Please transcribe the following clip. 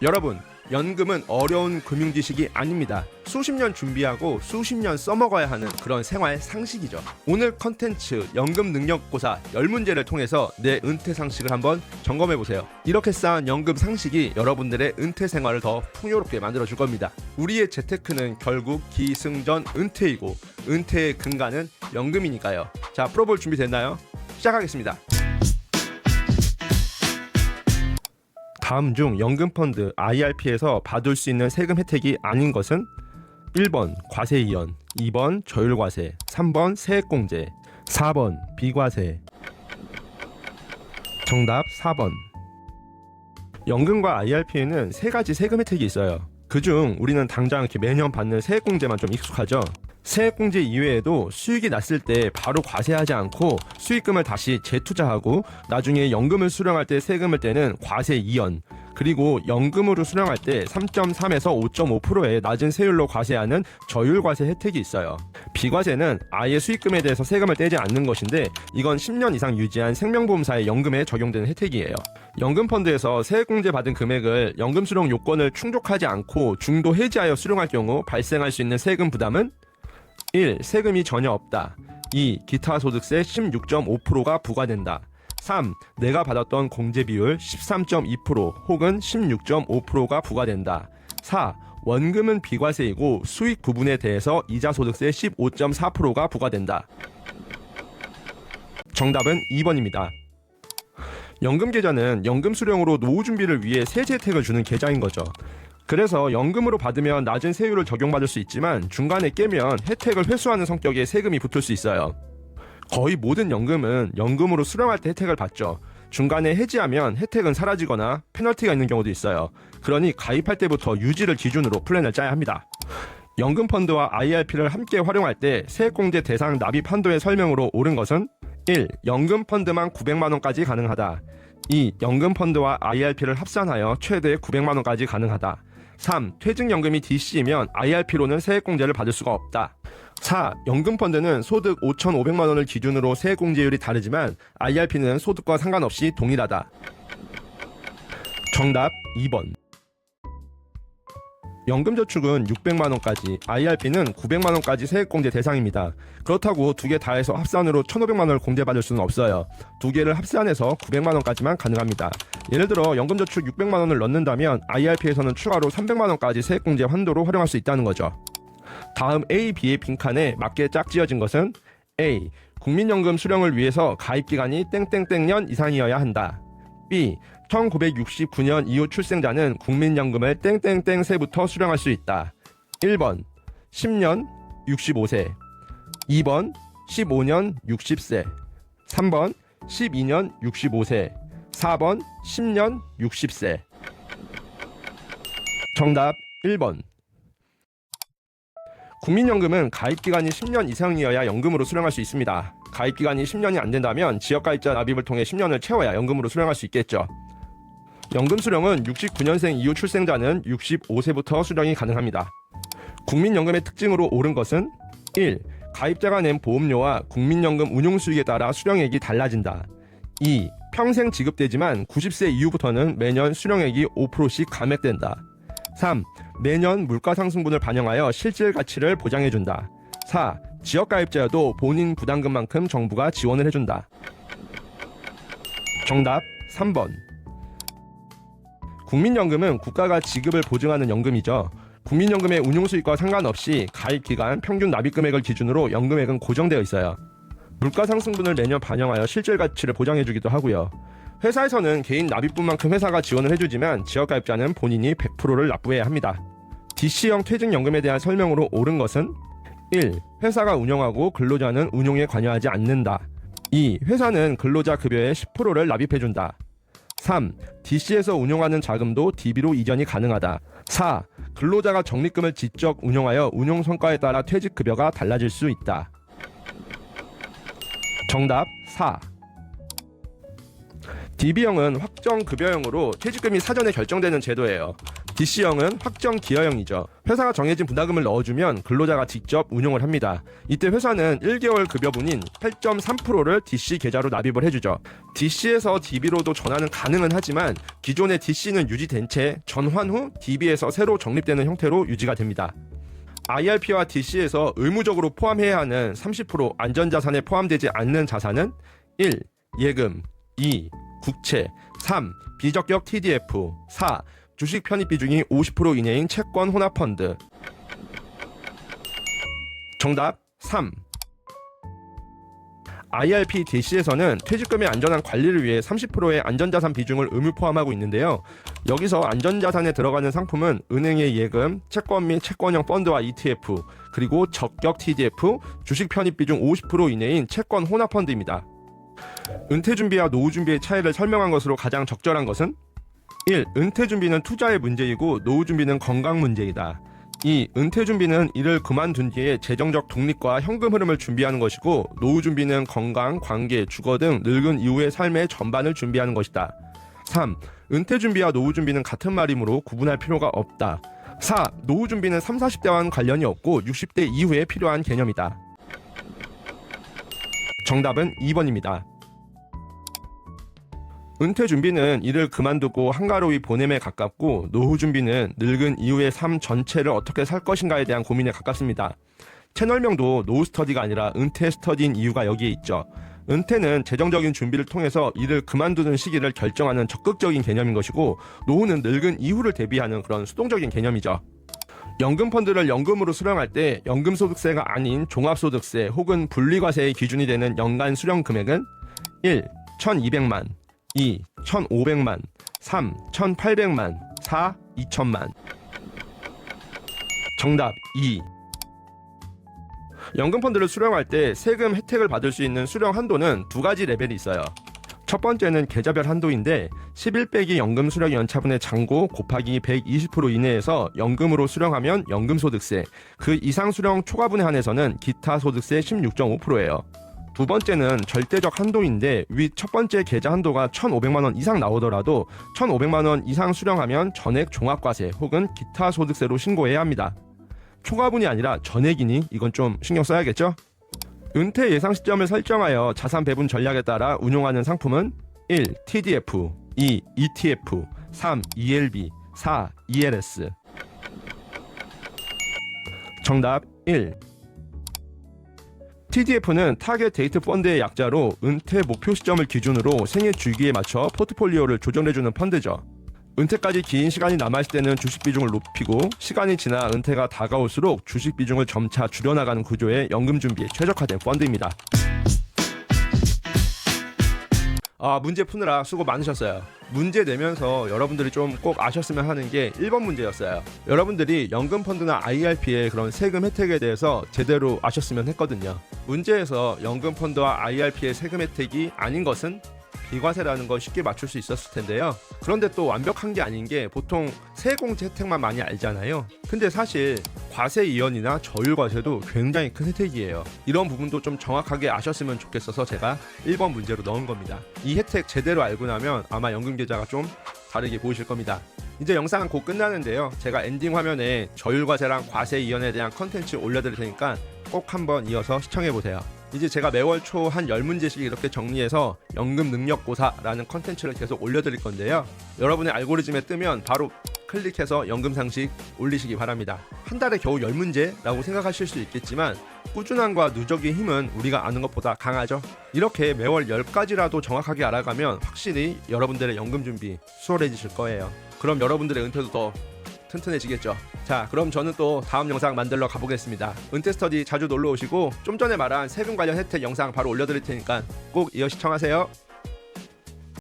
여러분, 연금은 어려운 금융 지식이 아닙니다. 수십 년 준비하고 수십 년 써먹어야 하는 그런 생활 상식이죠. 오늘 컨텐츠 연금 능력고사 10문제를 통해서 내 은퇴 상식을 한번 점검해보세요. 이렇게 쌓은 연금 상식이 여러분들의 은퇴 생활을 더 풍요롭게 만들어줄 겁니다. 우리의 재테크는 결국 기승전 은퇴이고 은퇴의 근간은 연금이니까요. 자, 풀어볼 준비 됐나요? 시작하겠습니다. 다음 중 연금펀드 IRP에서 받을 수 있는 세금 혜택이 아닌 것은 1번 과세이연, 2번 저율과세, 3번 세액공제, 4번 비과세. 정답 4번. 연금과 IRP에는 세 가지 세금 혜택이 있어요. 그중 우리는 당장 이렇게 매년 받는 세액공제만 좀 익숙하죠. 세액공제 이외에도 수익이 났을 때 바로 과세하지 않고 수익금을 다시 재투자하고 나중에 연금을 수령할 때 세금을 떼는 과세이연, 그리고 연금으로 수령할 때 3.3에서 5.5%의 낮은 세율로 과세하는 저율과세 혜택이 있어요. 비과세는 아예 수익금에 대해서 세금을 떼지 않는 것인데 이건 10년 이상 유지한 생명보험사의 연금에 적용되는 혜택이에요. 연금펀드에서 세액공제 받은 금액을 연금 수령 요건을 충족하지 않고 중도 해지하여 수령할 경우 발생할 수 있는 세금 부담은 1. 세금이 전혀 없다. 2. 기타 소득세 16.5%가 부과된다. 3. 내가 받았던 공제 비율 13.2% 혹은 16.5%가 부과된다. 4. 원금은 비과세이고 수익 부분에 대해서 이자 소득세 15.4%가 부과된다. 정답은 2번입니다. 연금 계좌는 연금 수령으로 노후 준비를 위해 세제 혜택을 주는 계좌인 거죠. 그래서 연금으로 받으면 낮은 세율을 적용받을 수 있지만 중간에 깨면 혜택을 회수하는 성격의 세금이 붙을 수 있어요. 거의 모든 연금은 연금으로 수령할 때 혜택을 받죠. 중간에 해지하면 혜택은 사라지거나 페널티가 있는 경우도 있어요. 그러니 가입할 때부터 유지를 기준으로 플랜을 짜야 합니다. 연금펀드와 IRP를 함께 활용할 때 세액공제 대상 납입 한도의 설명으로 옳은 것은 1. 연금펀드만 900만원까지 가능하다. 2. 연금펀드와 IRP를 합산하여 최대 900만원까지 가능하다. 3. 퇴직연금이 DC이면 IRP로는 세액공제를 받을 수가 없다. 4. 연금펀드는 소득 5,500만원을 기준으로 세액공제율이 다르지만 IRP는 소득과 상관없이 동일하다. 정답 2번. 연금저축은 600만원까지, IRP는 900만원까지 세액공제 대상입니다. 그렇다고 두 개 다 해서 합산으로 1,500만원을 공제받을 수는 없어요. 두 개를 합산해서 900만원까지만 가능합니다. 예를 들어 연금저축 600만원을 넣는다면 IRP에서는 추가로 300만원까지 세액공제 환도로 활용할 수 있다는 거죠. 다음 A, B의 빈칸에 맞게 짝지어진 것은 A. 국민연금 수령을 위해서 가입기간이 땡땡땡년 이상이어야 한다. B. 1969년 이후 출생자는 국민연금을 땡땡땡 세부터 수령할 수 있다. 1번 10년 65세, 2번 15년 60세, 3번 12년 65세, 4번 10년 60세. 정답 1번. 국민연금은 가입기간이 10년 이상이어야 연금으로 수령할 수 있습니다. 가입기간이 10년이 안 된다면 지역가입자 납입을 통해 10년을 채워야 연금으로 수령할 수 있겠죠. 연금 수령은 69년생 이후 출생자는 65세부터 수령이 가능합니다. 국민연금의 특징으로 옳은 것은 1. 가입자가 낸 보험료와 국민연금 운용수익에 따라 수령액이 달라진다. 2. 평생 지급되지만 90세 이후부터는 매년 수령액이 5%씩 감액된다. 3. 매년 물가상승분을 반영하여 실질 가치를 보장해준다. 4. 지역가입자여도 본인 부담금만큼 정부가 지원을 해준다. 정답 3번. 국민연금은 국가가 지급을 보증하는 연금이죠. 국민연금의 운용수익과 상관없이 가입기간 평균 납입금액을 기준으로 연금액은 고정되어 있어요. 물가상승분을 매년 반영하여 실질 가치를 보장해주기도 하고요. 회사에서는 개인 납입분만큼 회사가 지원을 해주지만 지역가입자는 본인이 100%를 납부해야 합니다. DC형 퇴직연금에 대한 설명으로 옳은 것은 1. 회사가 운영하고 근로자는 운용에 관여하지 않는다. 2. 회사는 근로자 급여의 10%를 납입해준다. 3. DC에서 운용하는 자금도 DB로 이전이 가능하다. 4. 근로자가 적립금을 직접 운용하여 운용 성과에 따라 퇴직급여가 달라질 수 있다. 정답 4. DB형은 확정급여형으로 퇴직금이 사전에 결정되는 제도예요. DC형은 확정기여형이죠. 회사가 정해진 부담금을 넣어주면 근로자가 직접 운용을 합니다. 이때 회사는 1개월 급여분인 8.3%를 DC 계좌로 납입을 해주죠. DC에서 DB로도 전환은 가능은 하지만 기존의 DC는 유지된 채 전환 후 DB에서 새로 적립되는 형태로 유지가 됩니다. IRP와 DC에서 의무적으로 포함해야 하는 30% 안전자산에 포함되지 않는 자산은 1. 예금 2. 국채 3. 비적격 TDF 4. 주식 편입 비중이 50% 이내인 채권 혼합 펀드. 정답 3. IRP DC에서는 퇴직금의 안전한 관리를 위해 30%의 안전자산 비중을 의무 포함하고 있는데요. 여기서 안전자산에 들어가는 상품은 은행의 예금, 채권 및 채권형 펀드와 ETF, 그리고 적격 TDF, 주식 편입 비중 50% 이내인 채권 혼합 펀드입니다. 은퇴 준비와 노후 준비의 차이를 설명한 것으로 가장 적절한 것은 1. 은퇴 준비는 투자의 문제이고 노후 준비는 건강 문제이다. 2. 은퇴 준비는 일을 그만둔 뒤에 재정적 독립과 현금 흐름을 준비하는 것이고 노후 준비는 건강, 관계, 주거 등 늙은 이후의 삶의 전반을 준비하는 것이다. 3. 은퇴 준비와 노후 준비는 같은 말이므로 구분할 필요가 없다. 4. 노후 준비는 30, 40대와는 관련이 없고 60대 이후에 필요한 개념이다. 정답은 2번입니다. 은퇴 준비는 일을 그만두고 한가로이 보냄에 가깝고 노후 준비는 늙은 이후의 삶 전체를 어떻게 살 것인가에 대한 고민에 가깝습니다. 채널명도 노후 스터디가 아니라 은퇴 스터디인 이유가 여기에 있죠. 은퇴는 재정적인 준비를 통해서 일을 그만두는 시기를 결정하는 적극적인 개념인 것이고 노후는 늙은 이후를 대비하는 그런 수동적인 개념이죠. 연금펀드를 연금으로 수령할 때 연금소득세가 아닌 종합소득세 혹은 분리과세의 기준이 되는 연간 수령 금액은 1. 1200만 2. 1500만 3. 1800만 4. 2000만. 정답 2. 연금펀드를 수령할 때 세금 혜택을 받을 수 있는 수령 한도는 두 가지 레벨이 있어요. 첫 번째는 계좌별 한도인데 11 빼기 연금 수령 연차분의 잔고 곱하기 120% 이내에서 연금으로 수령하면 연금소득세, 그 이상 수령 초과분에 한해서는 기타 소득세 16.5%예요. 두 번째는 절대적 한도인데 위 첫 번째 계좌 한도가 1,500만원 이상 나오더라도 1,500만원 이상 수령하면 전액 종합과세 혹은 기타 소득세로 신고해야 합니다. 초과분이 아니라 전액이니 이건 좀 신경 써야겠죠? 은퇴 예상 시점을 설정하여 자산 배분 전략에 따라 운용하는 상품은 1. TDF 2. ETF 3. ELB 4. ELS. 정답 1. TDF는 타겟 데이트 펀드의 약자로 은퇴 목표 시점을 기준으로 생애 주기에 맞춰 포트폴리오를 조정해주는 펀드죠. 은퇴까지 긴 시간이 남아있을 때는 주식 비중을 높이고 시간이 지나 은퇴가 다가올수록 주식 비중을 점차 줄여나가는 구조의 연금 준비에 최적화된 펀드입니다. 문제 푸느라 수고 많으셨어요. 문제 내면서 여러분들이 좀 꼭 아셨으면 하는 게 1번 문제였어요. 여러분들이 연금펀드나 IRP의 그런 세금 혜택에 대해서 제대로 아셨으면 했거든요. 문제에서 연금펀드와 IRP의 세금 혜택이 아닌 것은 비과세라는 걸 쉽게 맞출 수 있었을 텐데요. 그런데 또 완벽한 게 아닌 게 보통 세액공제 혜택만 많이 알잖아요. 근데 사실 과세 이연이나 저율과세도 굉장히 큰 혜택이에요. 이런 부분도 좀 정확하게 아셨으면 좋겠어서 제가 1번 문제로 넣은 겁니다. 이 혜택 제대로 알고 나면 아마 연금계좌가 좀 다르게 보이실 겁니다. 이제 영상은 곧 끝나는데요. 제가 엔딩 화면에 저율과세랑 과세 이연에 대한 컨텐츠 올려드릴 테니까 꼭 한번 이어서 시청해보세요. 이제 제가 매월 초 한 10문제씩 이렇게 정리해서 연금 능력고사라는 컨텐츠를 계속 올려드릴 건데요. 여러분의 알고리즘에 뜨면 바로 클릭해서 연금 상식 올리시기 바랍니다. 한 달에 겨우 10문제라고 생각하실 수 있겠지만 꾸준함과 누적의 힘은 우리가 아는 것보다 강하죠. 이렇게 매월 10가지라도 정확하게 알아가면 확실히 여러분들의 연금 준비 수월해지실 거예요. 그럼 여러분들의 은퇴도 더 튼튼해지겠죠. 자, 그럼 저는 또 다음 영상 만들러 가보겠습니다. 은퇴 스터디 자주 놀러 오시고 좀 전에 말한 세금 관련 혜택 영상 바로 올려드릴 테니까 꼭 이어 시청하세요.